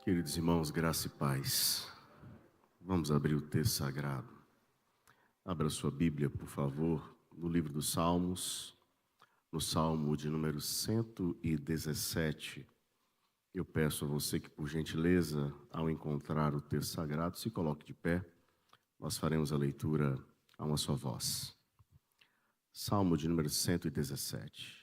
Queridos irmãos, graça e paz. Vamos abrir o texto sagrado. Abra sua Bíblia, por favor, no livro dos Salmos, no Salmo de número 117. Eu peço a você que, por gentileza, ao encontrar o texto sagrado, se coloque de pé. Nós faremos a leitura a uma só voz. Salmo de número 117.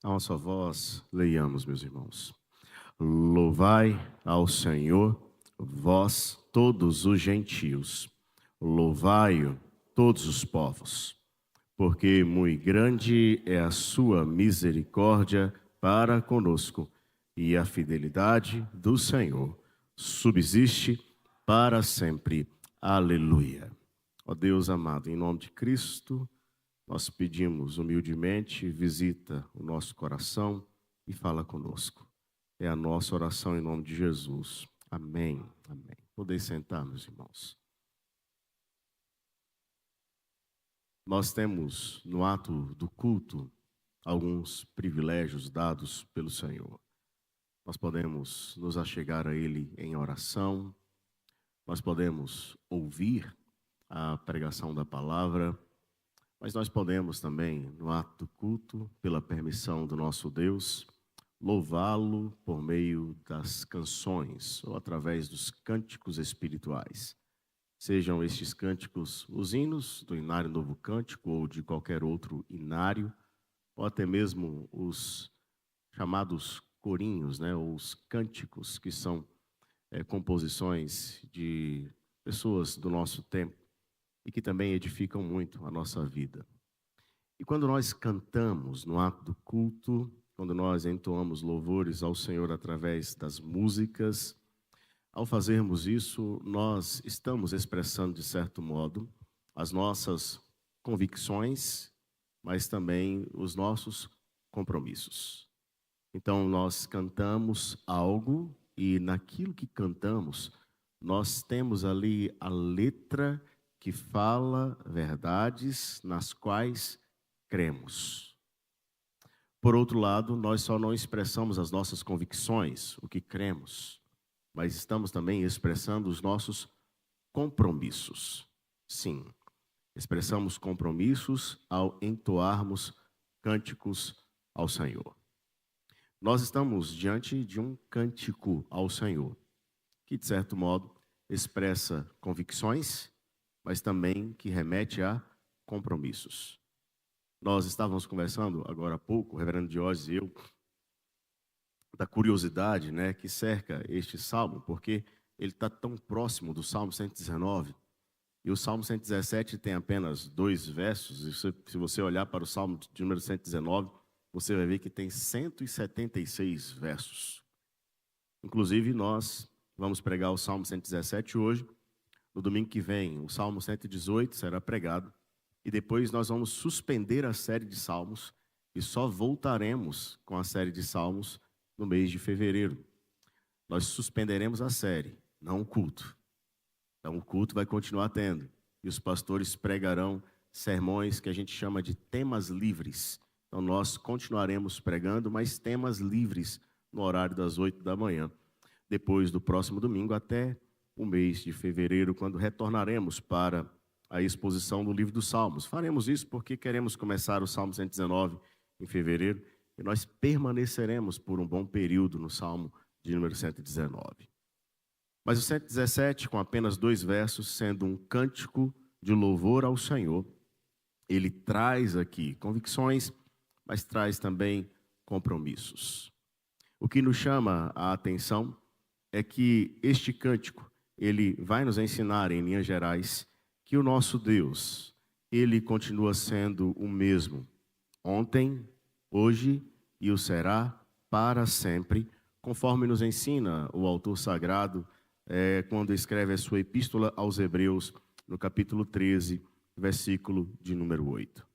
A uma só voz, leiamos, meus irmãos. Louvai ao Senhor, vós todos os gentios, louvai-o todos os povos, porque muito grande é a sua misericórdia para conosco, e a fidelidade do Senhor subsiste para sempre. Aleluia. Ó Deus amado, em nome de Cristo, nós pedimos humildemente, visita o nosso coração e fala conosco. É a nossa oração em nome de Jesus. Amém. Amém. Podem sentar, meus irmãos. Nós temos no ato do culto alguns privilégios dados pelo Senhor. Nós podemos nos achegar a Ele em oração, nós podemos ouvir a pregação da palavra, mas nós podemos também, no ato do culto, pela permissão do nosso Deus, louvá-lo por meio das canções ou através dos cânticos espirituais. Sejam estes cânticos os hinos do Inário Novo Cântico ou de qualquer outro inário, ou até mesmo os chamados corinhos, ou os cânticos, que são composições de pessoas do nosso tempo e que também edificam muito a nossa vida. E quando nós cantamos no ato do culto, quando nós entoamos louvores ao Senhor através das músicas, ao fazermos isso, nós estamos expressando, de certo modo, as nossas convicções, mas também os nossos compromissos. Então, nós cantamos algo e naquilo que cantamos, nós temos ali a letra que fala verdades nas quais cremos. Por outro lado, nós só não expressamos as nossas convicções, o que cremos, mas estamos também expressando os nossos compromissos. Sim, expressamos compromissos ao entoarmos cânticos ao Senhor. Nós estamos diante de um cântico ao Senhor, que de certo modo expressa convicções, mas também que remete a compromissos. Nós estávamos conversando agora há pouco, o reverendo Diógenes e eu, da curiosidade, que cerca este salmo, porque ele está tão próximo do Salmo 119, e o Salmo 117 tem apenas 2 versos, e se você olhar para o Salmo de número 119, você vai ver que tem 176 versos. Inclusive, nós vamos pregar o Salmo 117 hoje. No domingo que vem, o Salmo 118 será pregado. E depois nós vamos suspender a série de Salmos e só voltaremos com a série de Salmos no mês de fevereiro. Nós suspenderemos a série, não o culto. Então o culto vai continuar tendo. E os pastores pregarão sermões que a gente chama de temas livres. Então nós continuaremos pregando, mas temas livres no horário das 8 da manhã. Depois do próximo domingo até o mês de fevereiro, quando retornaremos para a exposição do livro dos Salmos. Faremos isso porque queremos começar o Salmo 119 em fevereiro e nós permaneceremos por um bom período no Salmo de número 119. Mas o 117, com apenas 2 versos, sendo um cântico de louvor ao Senhor, ele traz aqui convicções, mas traz também compromissos. O que nos chama a atenção é que este cântico, ele vai nos ensinar, em linhas gerais, que o nosso Deus, ele continua sendo o mesmo, ontem, hoje e o será para sempre, conforme nos ensina o autor sagrado, quando escreve a sua epístola aos Hebreus, no capítulo 13, versículo de número 8.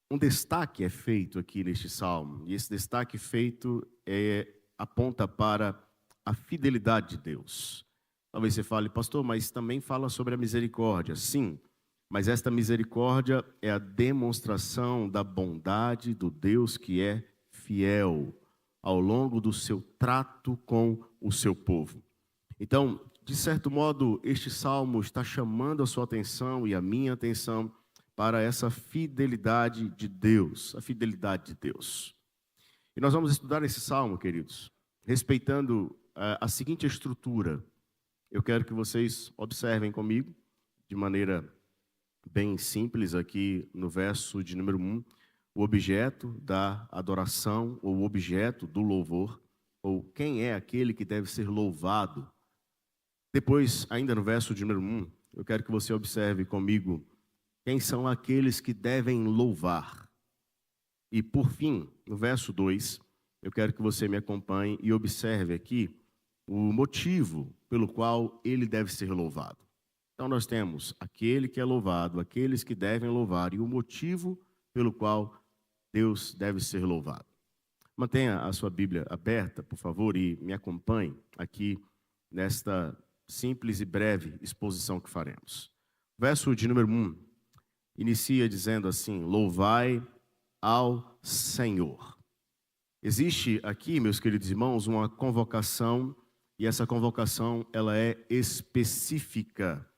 Um destaque é feito aqui neste salmo, e esse destaque feito aponta para a fidelidade de Deus. Talvez você fale, pastor, mas também fala sobre a misericórdia. Sim, Mas esta misericórdia é a demonstração da bondade do Deus que é fiel ao longo do seu trato com o seu povo. Então, de certo modo, este salmo está chamando a sua atenção e a minha atenção para essa fidelidade de Deus, a fidelidade de Deus. E nós vamos estudar esse salmo, queridos, respeitando a seguinte estrutura. Eu quero que vocês observem comigo, de maneira bem simples, aqui no verso de número 1, o objeto da adoração, ou o objeto do louvor, ou quem é aquele que deve ser louvado. Depois, ainda no verso de número 1, eu quero que você observe comigo quem são aqueles que devem louvar. E, por fim, no verso 2, eu quero que você me acompanhe e observe aqui o motivo pelo qual ele deve ser louvado. Então, nós temos aquele que é louvado, aqueles que devem louvar e o motivo pelo qual Deus deve ser louvado. Mantenha a sua Bíblia aberta, por favor, e me acompanhe aqui nesta simples e breve exposição que faremos. O verso de número 1 inicia dizendo assim: louvai ao Senhor. Existe aqui, meus queridos irmãos, uma convocação, e essa convocação ela é específica,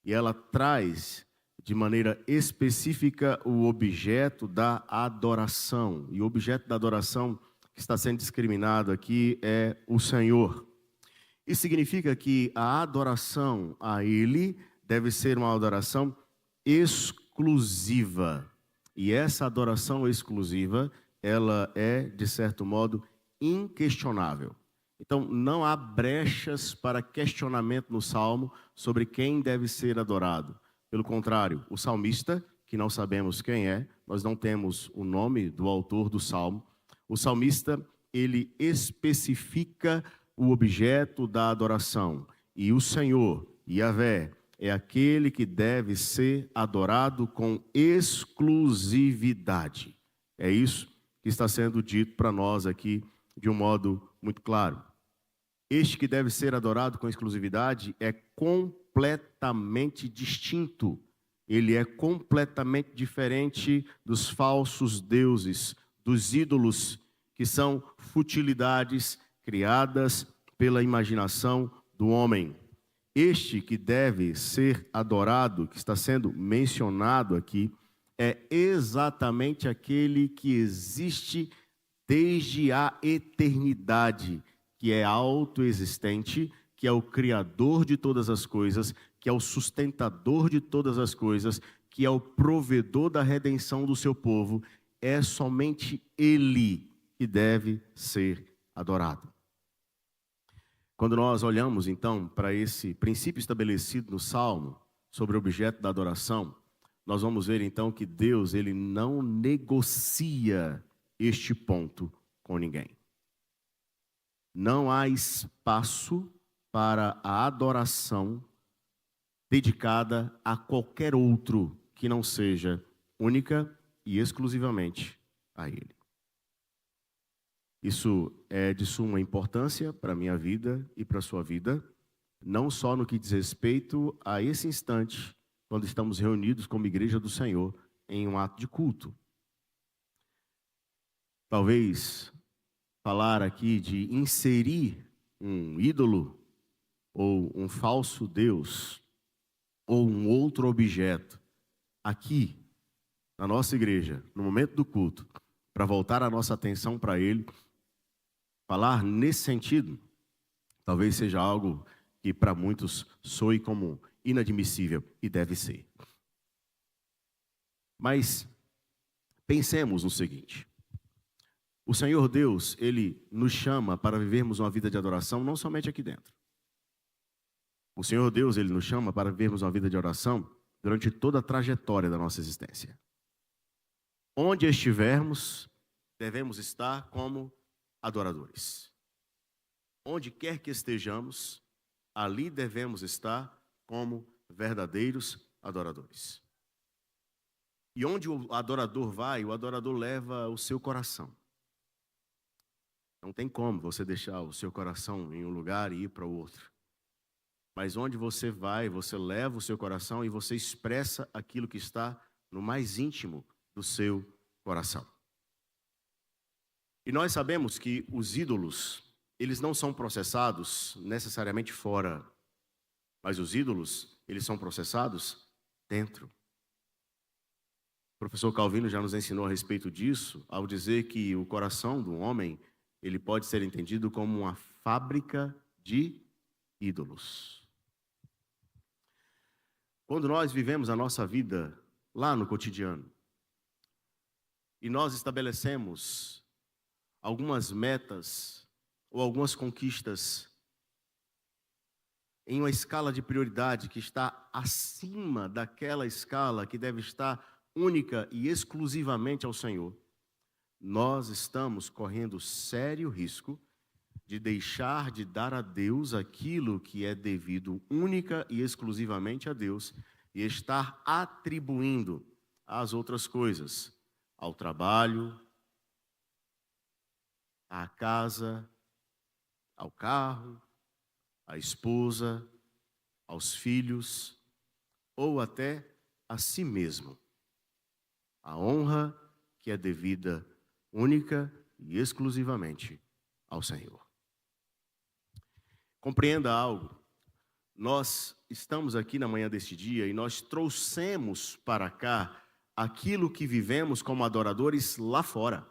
e ela traz de maneira específica o objeto da adoração, e o objeto da adoração que está sendo discriminado aqui é o Senhor. Isso significa que a adoração a Ele deve ser uma adoração exclusiva. E essa adoração exclusiva, ela é, de certo modo, inquestionável. Então, não há brechas para questionamento no Salmo sobre quem deve ser adorado. Pelo contrário, o salmista, que não sabemos quem é, nós não temos o nome do autor do Salmo, o salmista, ele especifica o objeto da adoração. E o Senhor, Yahvé, é aquele que deve ser adorado com exclusividade. É isso que está sendo dito para nós aqui de um modo muito claro. Este que deve ser adorado com exclusividade é completamente distinto. Ele é completamente diferente dos falsos deuses, dos ídolos, que são futilidades criadas pela imaginação do homem. Este que deve ser adorado, que está sendo mencionado aqui, é exatamente aquele que existe desde a eternidade, que é autoexistente, que é o Criador de todas as coisas, que é o sustentador de todas as coisas, que é o provedor da redenção do seu povo. É somente Ele que deve ser adorado. Quando nós olhamos, então, para esse princípio estabelecido no Salmo, sobre o objeto da adoração, nós vamos ver, então, que Deus, ele não negocia este ponto com ninguém. Não há espaço para a adoração dedicada a qualquer outro que não seja única e exclusivamente a Ele. Isso é de suma importância para a minha vida e para a sua vida, não só no que diz respeito a esse instante, quando estamos reunidos como Igreja do Senhor em um ato de culto. Talvez falar aqui de inserir um ídolo ou um falso Deus ou um outro objeto aqui na nossa igreja, no momento do culto, para voltar a nossa atenção para Ele, falar nesse sentido, talvez seja algo que para muitos soe como inadmissível, e deve ser. Mas pensemos no seguinte: o Senhor Deus, Ele nos chama para vivermos uma vida de adoração não somente aqui dentro. O Senhor Deus, Ele nos chama para vivermos uma vida de oração durante toda a trajetória da nossa existência. Onde estivermos, devemos estar como adoradores. Onde quer que estejamos, ali devemos estar como verdadeiros adoradores. E onde o adorador vai, o adorador leva o seu coração. Não tem como você deixar o seu coração em um lugar e ir para o outro. mas onde você vai, você leva o seu coração e você expressa aquilo que está no mais íntimo do seu coração. E nós sabemos que os ídolos, eles não são processados necessariamente fora, mas os ídolos, eles são processados dentro. O professor Calvino já nos ensinou a respeito disso, ao dizer que o coração do homem, ele pode ser entendido como uma fábrica de ídolos. Quando nós vivemos a nossa vida lá no cotidiano, e nós estabelecemos algumas metas ou algumas conquistas em uma escala de prioridade que está acima daquela escala que deve estar única e exclusivamente ao Senhor, nós estamos correndo sério risco de deixar de dar a Deus aquilo que é devido única e exclusivamente a Deus e estar atribuindo às outras coisas, ao trabalho, à casa, ao carro, à esposa, aos filhos, ou até a si mesmo, a honra que é devida única e exclusivamente ao Senhor. Compreenda algo, nós estamos aqui na manhã deste dia e nós trouxemos para cá aquilo que vivemos como adoradores lá fora.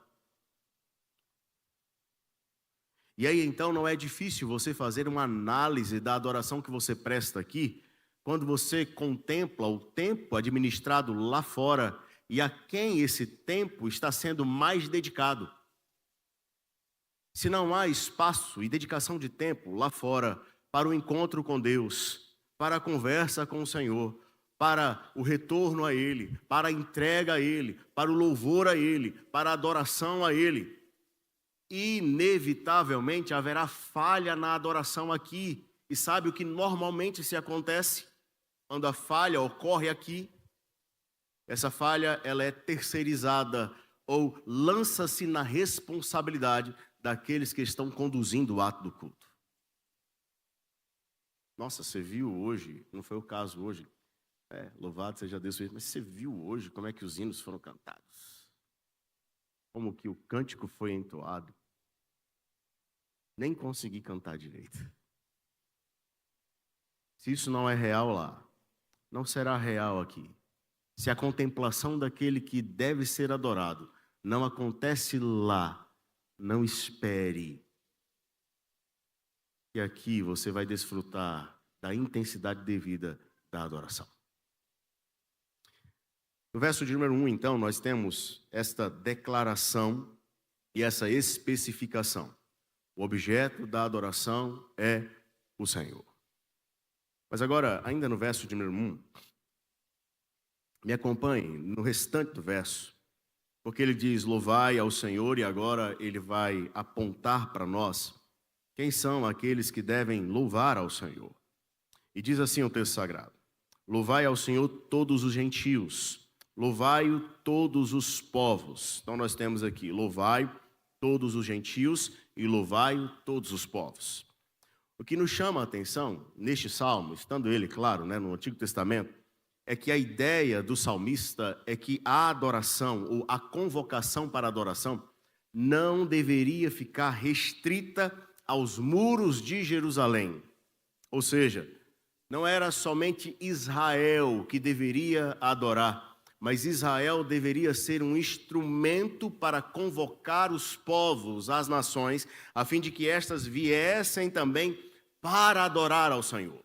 E aí então não é difícil você fazer uma análise da adoração que você presta aqui, quando você contempla o tempo administrado lá fora e a quem esse tempo está sendo mais dedicado. Se não há espaço e dedicação de tempo lá fora para o encontro com Deus, para a conversa com o Senhor, para o retorno a Ele, para a entrega a Ele, para o louvor a Ele, para a adoração a Ele, inevitavelmente haverá falha na adoração aqui. E sabe o que normalmente se acontece quando a falha ocorre aqui? Essa falha, ela é terceirizada ou lança-se na responsabilidade daqueles que estão conduzindo o ato do culto. Nossa, você viu hoje, não foi o caso hoje, louvado seja Deus, mas você viu hoje como é que os hinos foram cantados? Como que o cântico foi entoado? Nem consegui cantar direito. Se isso não é real lá, não será real aqui. Se a contemplação daquele que deve ser adorado não acontece lá, não espere que aqui você vai desfrutar da intensidade devida da adoração. No verso de número 1, então, nós temos esta declaração e essa especificação. O objeto da adoração é o Senhor. Mas agora, ainda no verso de número 1, me acompanhe no restante do verso, porque ele diz, louvai ao Senhor, e agora ele vai apontar para nós quem são aqueles que devem louvar ao Senhor. E diz assim o texto sagrado, louvai ao Senhor todos os gentios, louvai-o todos os povos. Então nós temos aqui, louvai todos os gentios e louvai-o todos os povos. O que nos chama a atenção neste salmo, estando ele, claro, no Antigo Testamento, é que a ideia do salmista é que a adoração ou a convocação para a adoração não deveria ficar restrita aos muros de Jerusalém. Ou seja, não era somente Israel que deveria adorar, mas Israel deveria ser um instrumento para convocar os povos, as nações, a fim de que estas viessem também para adorar ao Senhor.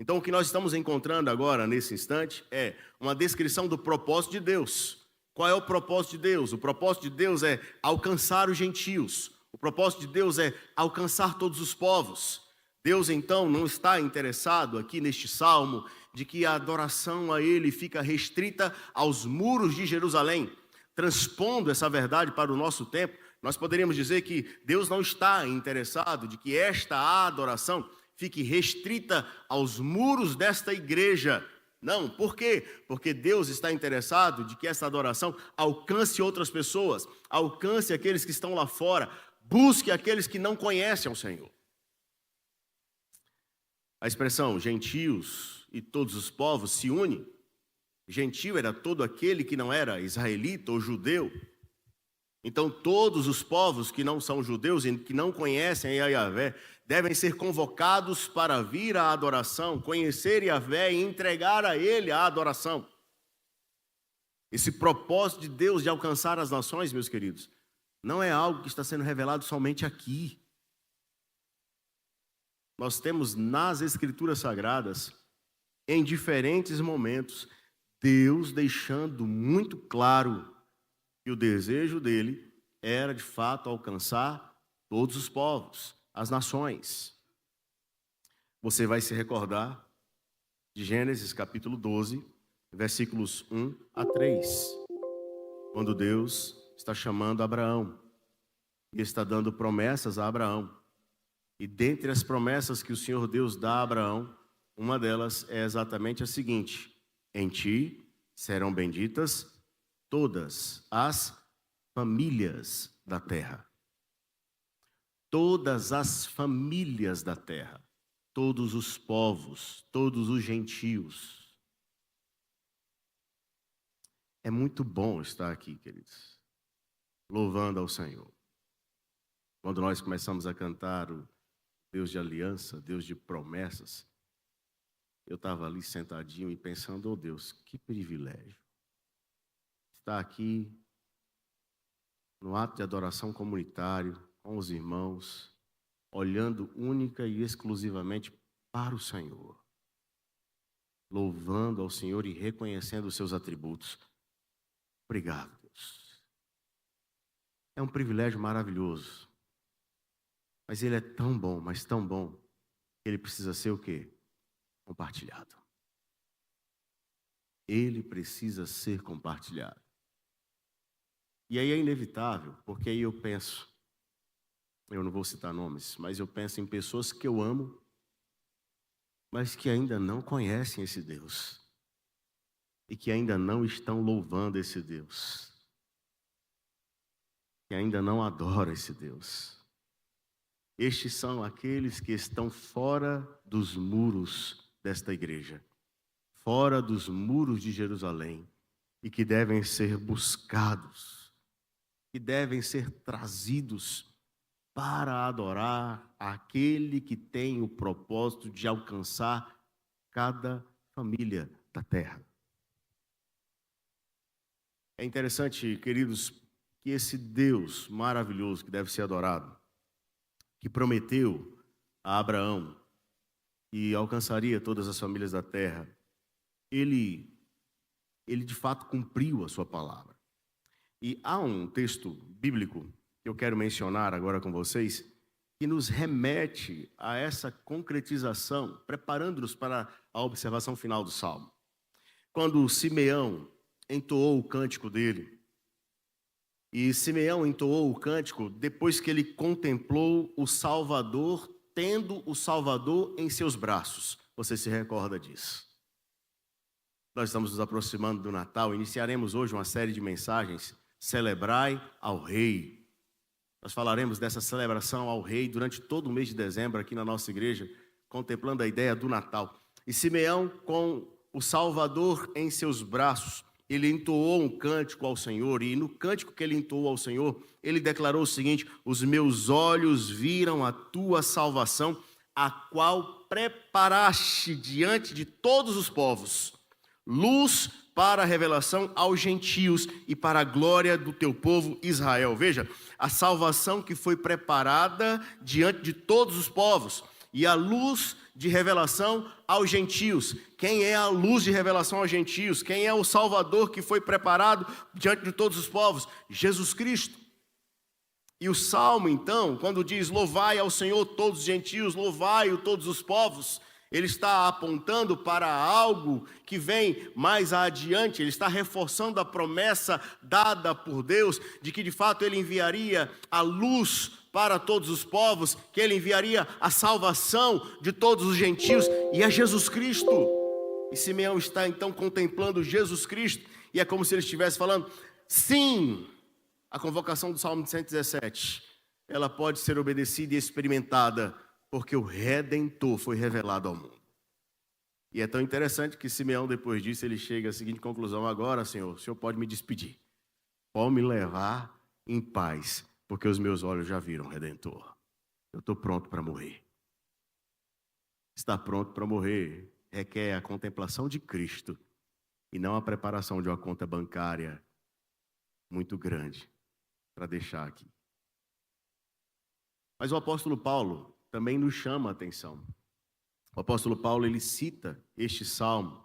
Então, o que nós estamos encontrando agora, nesse instante, é uma descrição do propósito de Deus. Qual é o propósito de Deus? O propósito de Deus é alcançar os gentios. O propósito de Deus é alcançar todos os povos. Deus, então, não está interessado aqui neste salmo de que a adoração a Ele fica restrita aos muros de Jerusalém. Transpondo essa verdade para o nosso tempo, nós poderíamos dizer que Deus não está interessado de que esta adoração fique restrita aos muros desta igreja. Não, por quê? Porque Deus está interessado de que essa adoração alcance outras pessoas, alcance aqueles que estão lá fora, busque aqueles que não conhecem o Senhor. A expressão gentios e todos os povos se une. Gentio era todo aquele que não era israelita ou judeu. Então, todos os povos que não são judeus e que não conhecem a Yahvé devem ser convocados para vir à adoração, conhecer Yahvé e entregar a Ele a adoração. Esse propósito de Deus de alcançar as nações, meus queridos, não é algo que está sendo revelado somente aqui. Nós temos nas Escrituras Sagradas, em diferentes momentos, Deus deixando muito claro que o desejo dele era, de fato, alcançar todos os povos, as nações. Você vai se recordar de Gênesis capítulo 12, versículos 1 a 3, quando Deus está chamando Abraão e está dando promessas a Abraão. E dentre as promessas que o Senhor Deus dá a Abraão, uma delas é exatamente a seguinte: em ti serão benditas todas as famílias da terra. Todas as famílias da terra, todos os povos, todos os gentios. É muito bom estar aqui, queridos, louvando ao Senhor. Quando nós começamos a cantar o Deus de aliança, Deus de promessas, eu estava ali sentadinho e pensando, oh Deus, que privilégio estar aqui no ato de adoração comunitário, com os irmãos, olhando única e exclusivamente para o Senhor, louvando ao Senhor e reconhecendo os seus atributos. Obrigado, Deus. É um privilégio maravilhoso. Mas ele é tão bom, mas tão bom, que ele precisa ser o quê? Compartilhado. Ele precisa ser compartilhado. E aí é inevitável, porque aí eu penso, eu não vou citar nomes, mas eu penso em pessoas que eu amo, mas que ainda não conhecem esse Deus. E que ainda não estão louvando esse Deus. Que ainda não adoram esse Deus. Estes são aqueles que estão fora dos muros desta igreja, fora dos muros de Jerusalém, e que devem ser buscados, que devem ser trazidos para adorar aquele que tem o propósito de alcançar cada família da terra. É interessante, queridos, que esse Deus maravilhoso que deve ser adorado, que prometeu a Abraão que alcançaria todas as famílias da terra, ele de fato cumpriu a sua palavra. E há um texto bíblico que eu quero mencionar agora com vocês, que nos remete a essa concretização, preparando-nos para a observação final do Salmo. Quando Simeão entoou o cântico dele, e Simeão entoou o cântico depois que ele contemplou o Salvador, tendo o Salvador em seus braços. Você se recorda disso? Nós estamos nos aproximando do Natal, iniciaremos hoje uma série de mensagens, Celebrai ao Rei. Nós falaremos dessa celebração ao Rei durante todo o mês de dezembro aqui na nossa igreja, contemplando a ideia do Natal. E Simeão, com o Salvador em seus braços, ele entoou um cântico ao Senhor, e no cântico que ele entoou ao Senhor, ele declarou o seguinte: os meus olhos viram a tua salvação, a qual preparaste diante de todos os povos, luz para a revelação aos gentios e para a glória do teu povo Israel. Veja, a salvação que foi preparada diante de todos os povos, e a luz de revelação aos gentios. Quem é a luz de revelação aos gentios? Quem é o Salvador que foi preparado diante de todos os povos? Jesus Cristo. E o Salmo, então, quando diz louvai ao Senhor todos os gentios, louvai-o todos os povos, ele está apontando para algo que vem mais adiante. Ele está reforçando a promessa dada por Deus de que de fato ele enviaria a luz para todos os povos, que ele enviaria a salvação de todos os gentios, e é Jesus Cristo. E Simeão está então contemplando Jesus Cristo, e é como se ele estivesse falando, sim, a convocação do Salmo 117, ela pode ser obedecida e experimentada porque o Redentor foi revelado ao mundo. E é tão interessante que Simeão, depois disso, ele chega à seguinte conclusão: agora, Senhor, o Senhor pode me despedir. Pode me levar em paz, porque os meus olhos já viram o Redentor. Eu estou pronto para morrer. Estar pronto para morrer requer a contemplação de Cristo e não a preparação de uma conta bancária muito grande para deixar aqui. Mas o apóstolo Paulo também nos chama a atenção. O apóstolo Paulo, ele cita este salmo,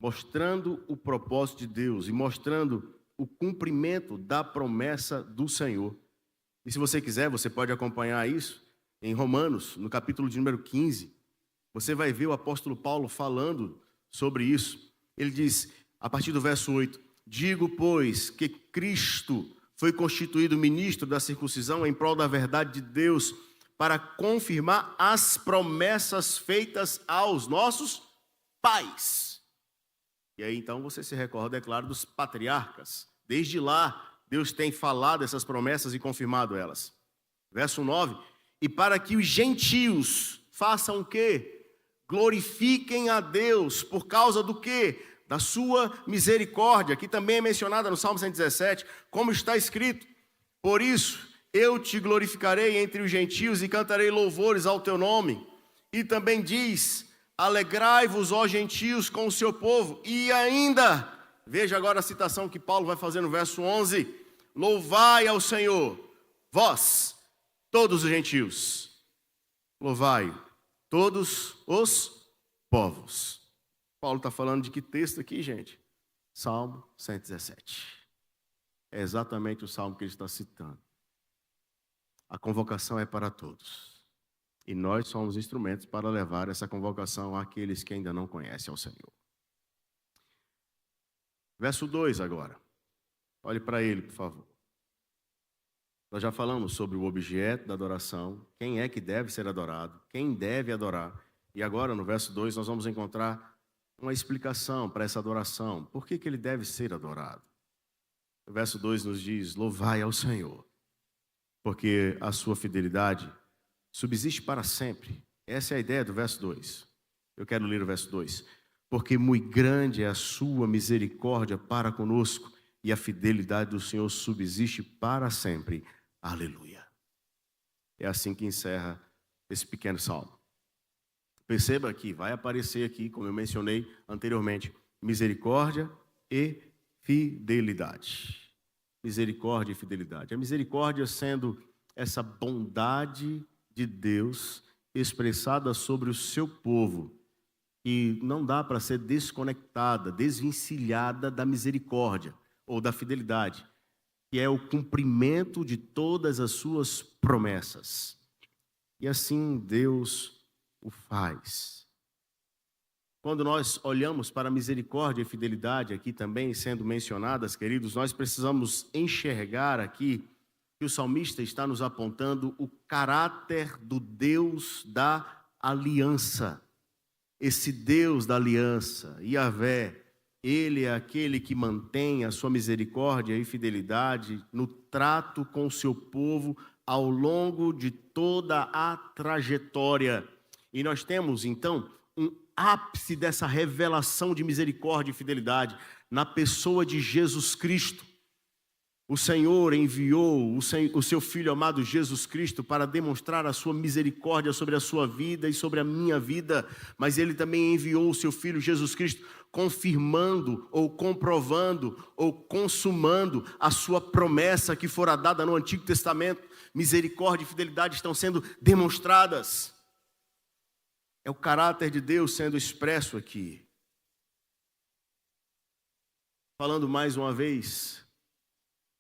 mostrando o propósito de Deus e mostrando o cumprimento da promessa do Senhor. E se você quiser, você pode acompanhar isso em Romanos, no capítulo de número 15. Você vai ver o apóstolo Paulo falando sobre isso. Ele diz, a partir do verso 8, digo, pois, que Cristo foi constituído ministro da circuncisão em prol da verdade de Deus, para confirmar as promessas feitas aos nossos pais. E aí então você se recorda, é claro, dos patriarcas. Desde lá, Deus tem falado essas promessas e confirmado elas. Verso 9, e para que os gentios façam o quê? Glorifiquem a Deus, por causa do quê? Da sua misericórdia, que também é mencionada no Salmo 117, como está escrito, por isso eu te glorificarei entre os gentios e cantarei louvores ao teu nome. E também diz, alegrai-vos, ó gentios, com o seu povo. E ainda, veja agora a citação que Paulo vai fazer no verso 11, louvai ao Senhor, vós, todos os gentios, louvai todos os povos. Paulo está falando de que texto aqui, gente? Salmo 117. É exatamente o salmo que ele está citando. A convocação é para todos. E nós somos instrumentos para levar essa convocação àqueles que ainda não conhecem ao Senhor. Verso 2 agora. Olhe para ele, por favor. Nós já falamos sobre o objeto da adoração, quem é que deve ser adorado, quem deve adorar. E agora, no verso 2, nós vamos encontrar uma explicação para essa adoração. Por que ele deve ser adorado? O verso 2 nos diz, louvai ao Senhor, porque a sua fidelidade subsiste para sempre. Essa é a ideia do verso 2. Eu quero ler o verso 2. Porque muito grande é a sua misericórdia para conosco, e a fidelidade do Senhor subsiste para sempre. Aleluia. É assim que encerra esse pequeno salmo. Perceba que vai aparecer aqui, como eu mencionei anteriormente, misericórdia e fidelidade. Misericórdia e fidelidade. A misericórdia sendo essa bondade de Deus expressada sobre o seu povo, e não dá para ser desconectada, desvencilhada da misericórdia ou da fidelidade, que é o cumprimento de todas as suas promessas. E assim Deus o faz. Quando nós olhamos para a misericórdia e fidelidade aqui também sendo mencionadas, queridos, nós precisamos enxergar aqui que o salmista está nos apontando o caráter do Deus da aliança. Esse Deus da aliança, Yahvé, ele é aquele que mantém a sua misericórdia e fidelidade no trato com o seu povo ao longo de toda a trajetória. E nós temos, então, um ápice dessa revelação de misericórdia e fidelidade na pessoa de Jesus Cristo. O Senhor enviou o seu Filho amado Jesus Cristo para demonstrar a sua misericórdia sobre a sua vida e sobre a minha vida, mas Ele também enviou o seu Filho Jesus Cristo confirmando ou comprovando ou consumando a sua promessa que fora dada no Antigo Testamento. Misericórdia e fidelidade estão sendo demonstradas. É o caráter de Deus sendo expresso aqui. Falando mais uma vez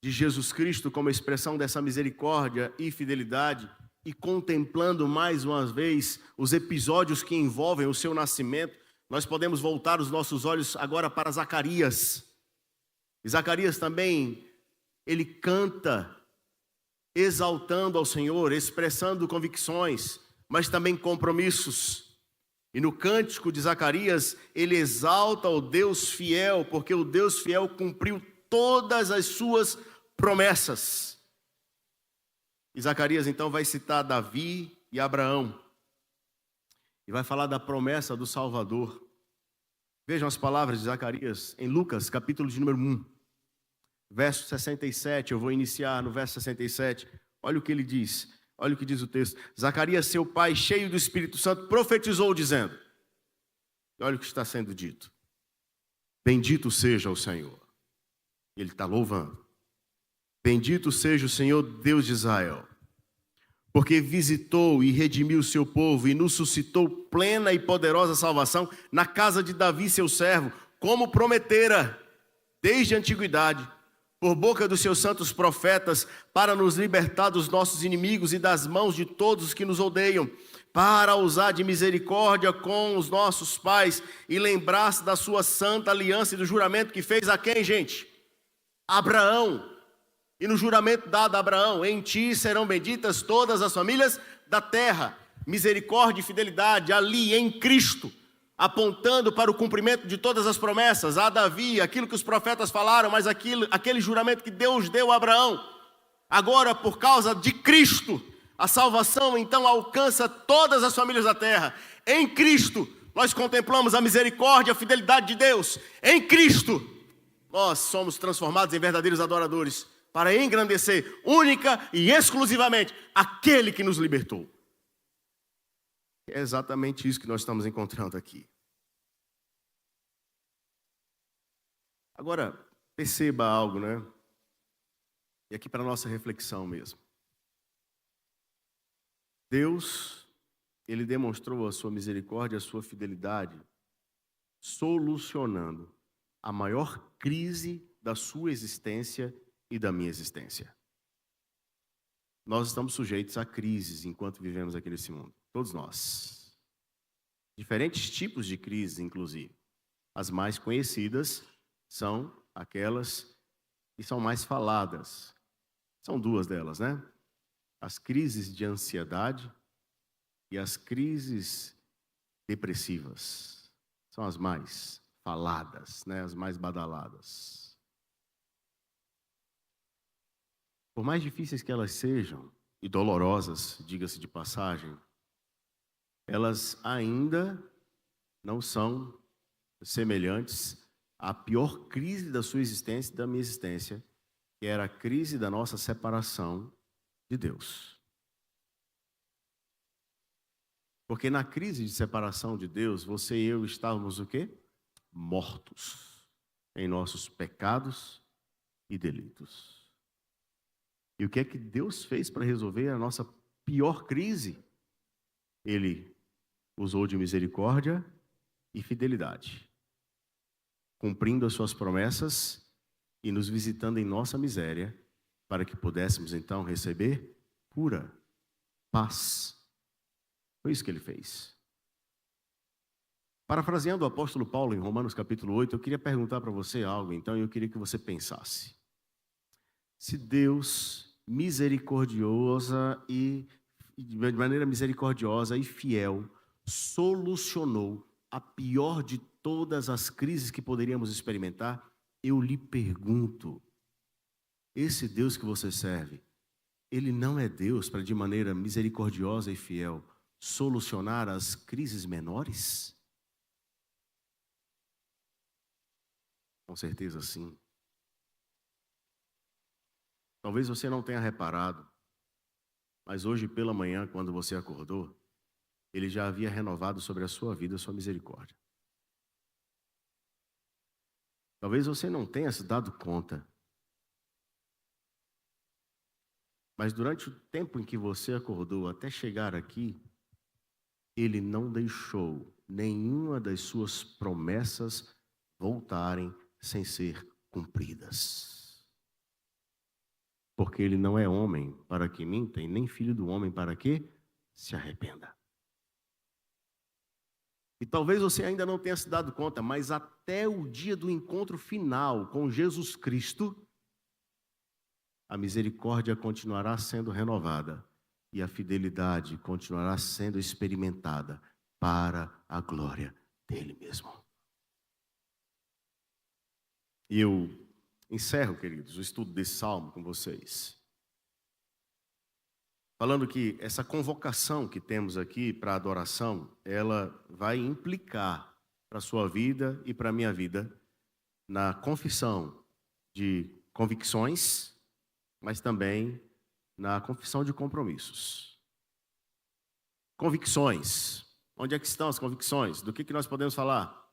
de Jesus Cristo como expressão dessa misericórdia e fidelidade, e contemplando mais uma vez os episódios que envolvem o seu nascimento, nós podemos voltar os nossos olhos agora para Zacarias. E Zacarias também, ele canta exaltando ao Senhor, expressando convicções, mas também compromissos. E no cântico de Zacarias, ele exalta o Deus fiel, porque o Deus fiel cumpriu todas as suas promessas. E Zacarias então vai citar Davi e Abraão. e vai falar da promessa do Salvador. Vejam as palavras de Zacarias em Lucas, capítulo de número 1, verso 67. Eu vou iniciar no verso 67. Olha o que ele diz. Olha o que diz o texto. Zacarias, seu pai, cheio do Espírito Santo, profetizou dizendo. Olha o que está sendo dito. Bendito seja o Senhor. Ele está louvando. Bendito seja o Senhor, Deus de Israel, porque visitou e redimiu o seu povo e nos suscitou plena e poderosa salvação na casa de Davi, seu servo, como prometera desde a antiguidade, por boca dos seus santos profetas, para nos libertar dos nossos inimigos e das mãos de todos os que nos odeiam, para usar de misericórdia com os nossos pais e lembrar-se da sua santa aliança e do juramento que fez a quem, gente? Abraão. E no juramento dado a Abraão, em ti serão benditas todas as famílias da terra. Misericórdia e fidelidade ali em Cristo, apontando para o cumprimento de todas as promessas a Davi, aquilo que os profetas falaram, mas aquele juramento que Deus deu a Abraão. Agora, por causa de Cristo, a salvação então alcança todas as famílias da terra. Em Cristo, nós contemplamos a misericórdia e a fidelidade de Deus. Em Cristo, nós somos transformados em verdadeiros adoradores, para engrandecer única e exclusivamente aquele que nos libertou. É exatamente isso que nós estamos encontrando aqui. Agora, perceba algo, né? E aqui para a nossa reflexão mesmo. Deus, Ele demonstrou a sua misericórdia, a sua fidelidade, solucionando a maior crise da sua existência e da minha existência. Nós estamos sujeitos a crises enquanto vivemos aqui nesse mundo. Todos nós. Diferentes tipos de crises, inclusive. As mais conhecidas são aquelas que são mais faladas. São duas delas, né? As crises de ansiedade e as crises depressivas. São as mais faladas, né? As mais badaladas. Por mais difíceis que elas sejam, e dolorosas, diga-se de passagem, elas ainda não são semelhantes à pior crise da sua existência e da minha existência, que era a crise da nossa separação de Deus. Porque na crise de separação de Deus, você e eu estávamos o quê? Mortos em nossos pecados e delitos. E o que é que Deus fez para resolver a nossa pior crise? Ele usou de misericórdia e fidelidade, cumprindo as suas promessas e nos visitando em nossa miséria, para que pudéssemos então receber cura, paz. Foi isso que ele fez. Parafraseando o apóstolo Paulo em Romanos capítulo 8, eu queria perguntar para você algo, então, e eu queria que você pensasse. Se Deus, de maneira misericordiosa e fiel, solucionou a pior de todas as crises que poderíamos experimentar, eu lhe pergunto, esse Deus que você serve, ele não é Deus para, de maneira misericordiosa e fiel, solucionar as crises menores? Com certeza sim. Talvez você não tenha reparado, mas hoje pela manhã, quando você acordou, ele já havia renovado sobre a sua vida a sua misericórdia. Talvez você não tenha se dado conta, mas durante o tempo em que você acordou até chegar aqui, ele não deixou nenhuma das suas promessas voltarem sem ser cumpridas. Porque ele não é homem para que minta, e nem filho do homem para que se arrependa. E talvez você ainda não tenha se dado conta, mas até o dia do encontro final com Jesus Cristo, a misericórdia continuará sendo renovada e a fidelidade continuará sendo experimentada para a glória dele mesmo. E eu encerro, queridos, o estudo desse salmo com vocês, falando que essa convocação que temos aqui para adoração, ela vai implicar para a sua vida e para a minha vida na confissão de convicções, mas também na confissão de compromissos. Convicções. Onde é que estão as convicções? Do que nós podemos falar?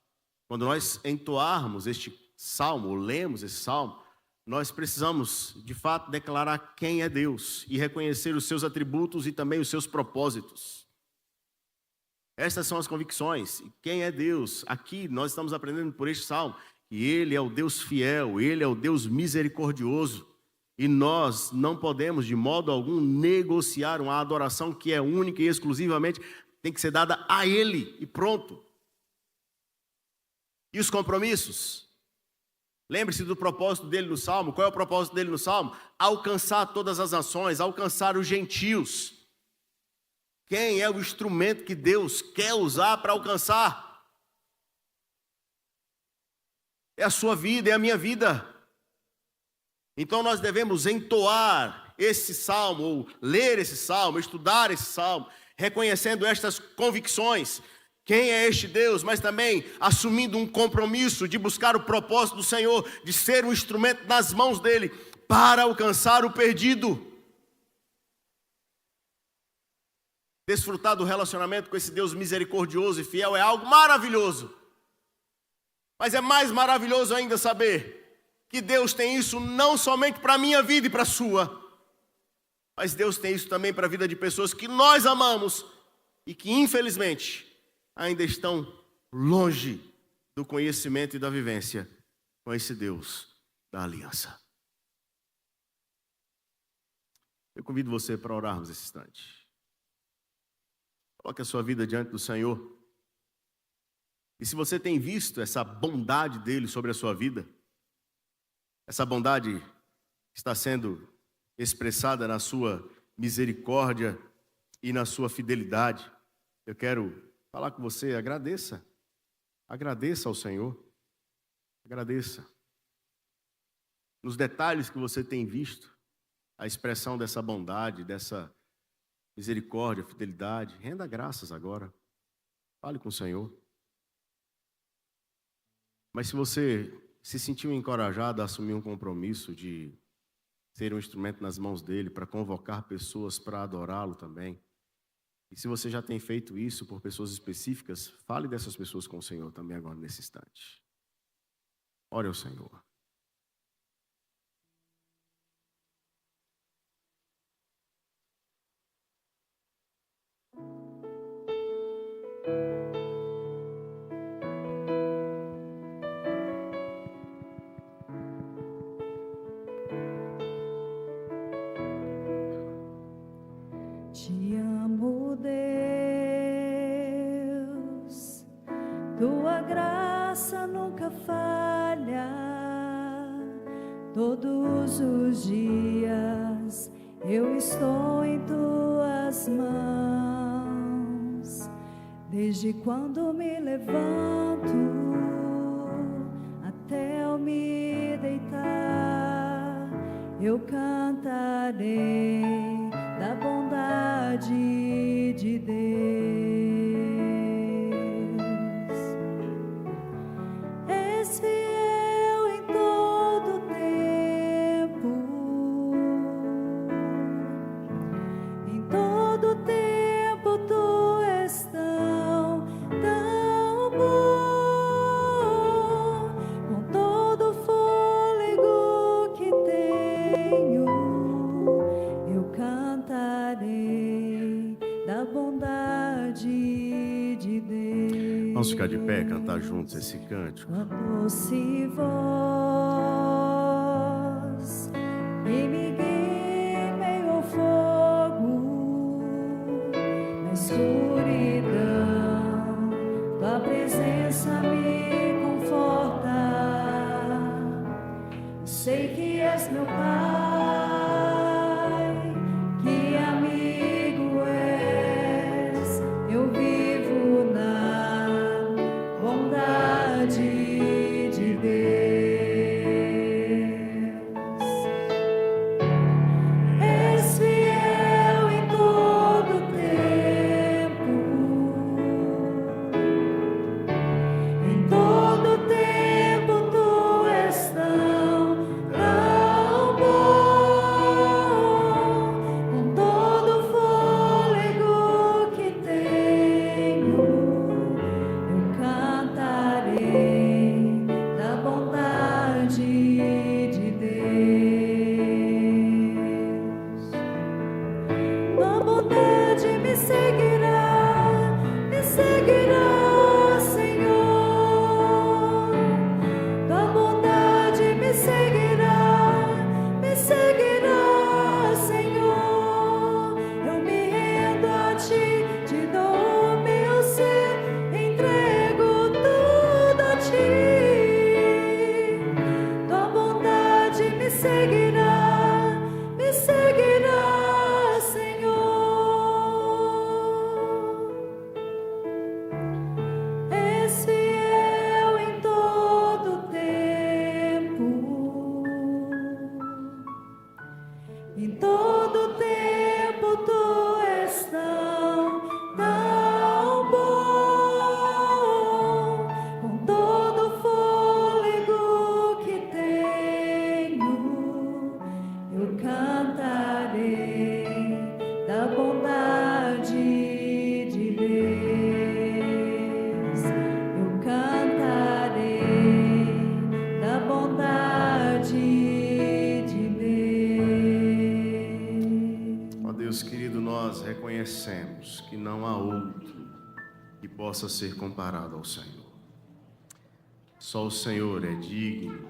Quando nós entoarmos este salmo, lemos esse salmo, nós precisamos, de fato, declarar quem é Deus e reconhecer os seus atributos e também os seus propósitos. Estas são as convicções. E quem é Deus? Aqui nós estamos aprendendo por este salmo que Ele é o Deus fiel, Ele é o Deus misericordioso. E nós não podemos, de modo algum, negociar uma adoração que é única e exclusivamente tem que ser dada a Ele e pronto. E os compromissos? Lembre-se do propósito dele no Salmo. Qual é o propósito dele no Salmo? Alcançar todas as nações, alcançar os gentios. Quem é o instrumento que Deus quer usar para alcançar? É a sua vida, é a minha vida. Então nós devemos entoar esse salmo, ou ler esse salmo, estudar esse salmo, reconhecendo estas convicções. Quem é este Deus? Mas também assumindo um compromisso de buscar o propósito do Senhor, de ser um instrumento nas mãos dele para alcançar o perdido. Desfrutar do relacionamento com esse Deus misericordioso e fiel é algo maravilhoso. Mas é mais maravilhoso ainda saber que Deus tem isso não somente para a minha vida e para a sua, mas Deus tem isso também para a vida de pessoas que nós amamos e que infelizmente ainda estão longe do conhecimento e da vivência com esse Deus da aliança. Eu convido você para orarmos esse instante. Coloque a sua vida diante do Senhor. E se você tem visto essa bondade dele sobre a sua vida, essa bondade está sendo expressada na sua misericórdia e na sua fidelidade, eu quero falar com você, agradeça ao Senhor, agradeça. Nos detalhes que você tem visto, a expressão dessa bondade, dessa misericórdia, fidelidade, renda graças agora, fale com o Senhor. Mas se você se sentiu encorajado a assumir um compromisso de ser um instrumento nas mãos dele, para convocar pessoas para adorá-lo também, e se você já tem feito isso por pessoas específicas, fale dessas pessoas com o Senhor também agora nesse instante. Ore ao Senhor. Te amo, Deus, tua graça nunca falha. Todos os dias eu estou em tuas mãos. Desde quando me levanto até eu me deitar, eu cantarei da bondade de Deus. És fiel em todo tempo, em todo tempo tu és tão bom, com todo o fôlego que tenho, eu cantarei da bondade de Deus. Vamos ficar de pé e cantar juntos esse cântico. Tua doce voz e me guia em meio ao fogo, na escuridão, tua presença me conforta. Sei que és meu Pai, que amigo és, eu vivo na bondade de Deus. Em todo tempo tu és tão bom, com todo fôlego que tenho, eu cantarei da bondade de Deus. Eu cantarei da bondade de Deus. Ó Deus querido, nós reconhecemos que não há outro que possa ser comparado ao Senhor. Só o Senhor é digno,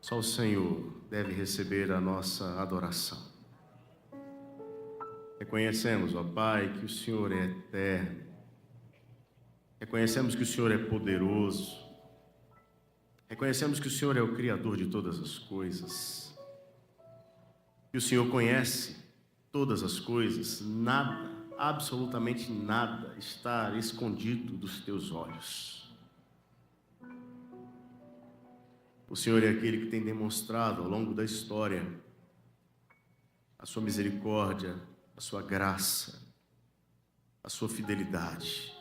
só o Senhor deve receber a nossa adoração. Reconhecemos, ó Pai, que o Senhor é eterno. Reconhecemos que o Senhor é poderoso. Reconhecemos que o Senhor é o Criador de todas as coisas. Que o Senhor conhece todas as coisas. Nada, absolutamente nada, está escondido dos teus olhos. O Senhor é aquele que tem demonstrado ao longo da história a sua misericórdia, a sua graça, a sua fidelidade.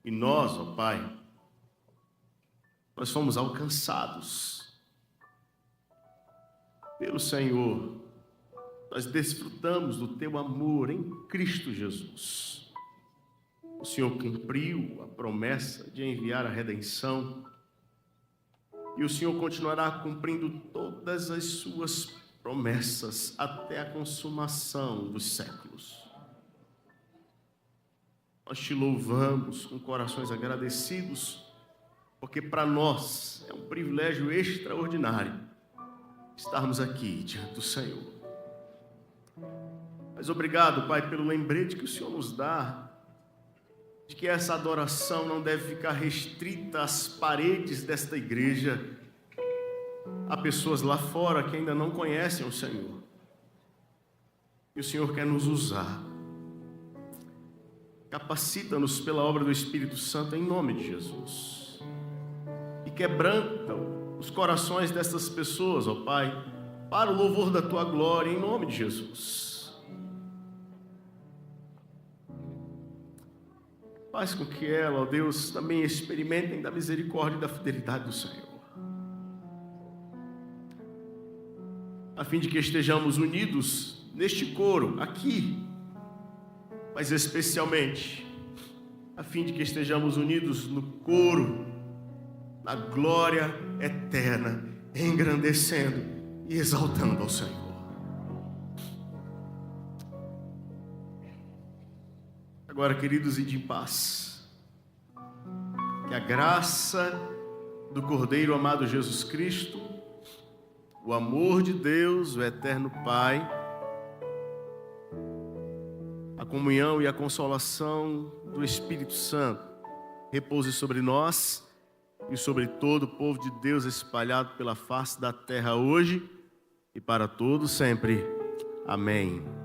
E nós, ó Pai, nós fomos alcançados pelo Senhor. Nós desfrutamos do teu amor em Cristo Jesus. O Senhor cumpriu a promessa de enviar a redenção. E o Senhor continuará cumprindo todas as suas promessas até a consumação dos séculos. Nós te louvamos com corações agradecidos, porque para nós é um privilégio extraordinário estarmos aqui diante do Senhor. Mas obrigado, Pai, pelo lembrete que o Senhor nos dá de que essa adoração não deve ficar restrita às paredes desta igreja. Há pessoas lá fora que ainda não conhecem o Senhor. E o Senhor quer nos usar. Capacita-nos pela obra do Espírito Santo em nome de Jesus. E quebranta os corações dessas pessoas, ó Pai, para o louvor da Tua glória em nome de Jesus. Faz com que ela, ó Deus, também experimentem da misericórdia e da fidelidade do Senhor. A fim de que estejamos unidos neste coro aqui, mas especialmente a fim de que estejamos unidos no coro, na glória eterna, engrandecendo e exaltando ao Senhor. Agora, queridos, ide em paz. Que a graça do Cordeiro amado Jesus Cristo, o amor de Deus, o eterno Pai, a comunhão e a consolação do Espírito Santo repouse sobre nós e sobre todo o povo de Deus espalhado pela face da terra hoje e para todos sempre. Amém.